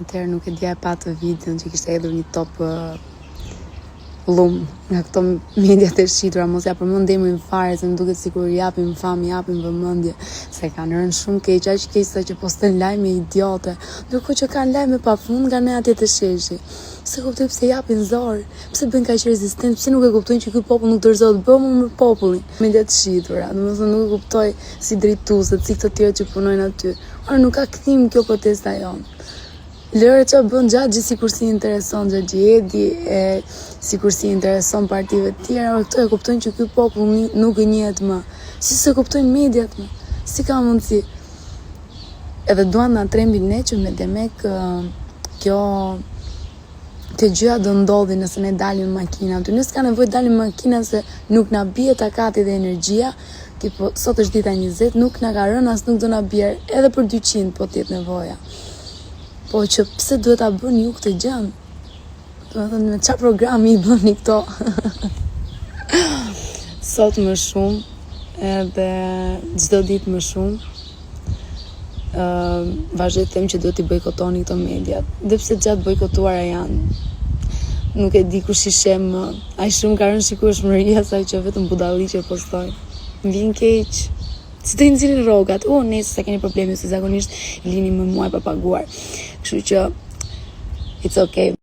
Atëherë nuk e dija e pa të videon që kishte hedhur një top lum nga këto mediat e shqitura, mos ja përmend emrin fare se më duket sikur japim fam, japim vëmendje, se kanë rënë shumë keq, aq keq sa që postojnë lajme idiote, ndërkohë që kanë lajme pafund nga ne atje të sheshi. Se kuptoj pse japin zor, pse bëjnë kaq rezistent, pse nuk e kuptojnë që ky popull nuk dorëzohet bëmu me popullin. Mediat shqitura, domethënë nuk e kuptoj si drejtuesit, si këto të tjerë që punojnë aty. Ora nuk ka kthim kjo protesta jonë. Lëre që bën gjatë gjithë sikur si intereson Xhaxhiedi, sikur si intereson partive të tjera, or këto e kuptojnë që ky popull nuk gënjehet më. Si se kuptojnë mediat më. Si ka mundësi? Edhe duan na trembin ne që me demek kjo gjëja do ndodhi nëse ne dalim makina aty. Nëse ka nevojë dalim makina se nuk na bie takati dhe energjia, tipo sot është dita 20, nuk na ka rënë as nuk do na bie edhe për 200 po të jetë nevoja. Po që pse duhet ta bëni ju këtë gjë? Domethënë me çfarë programi i bëni këto? Sot më shumë edhe çdo ditë më shumë. Vazhdoj të them që duhet i bojkotoni këto mediat. Dhe pse gjatë bojkotuara janë. Nuk e di kush i shem më. Aq shumë ka rënë shikueshmëria sa që vetëm budalliqe postoj. Më vjen keq. Si të nxirrin rrogat. Nëse sa keni probleme se zakonisht lini me muaj pa paguar. Kështu që it's okay.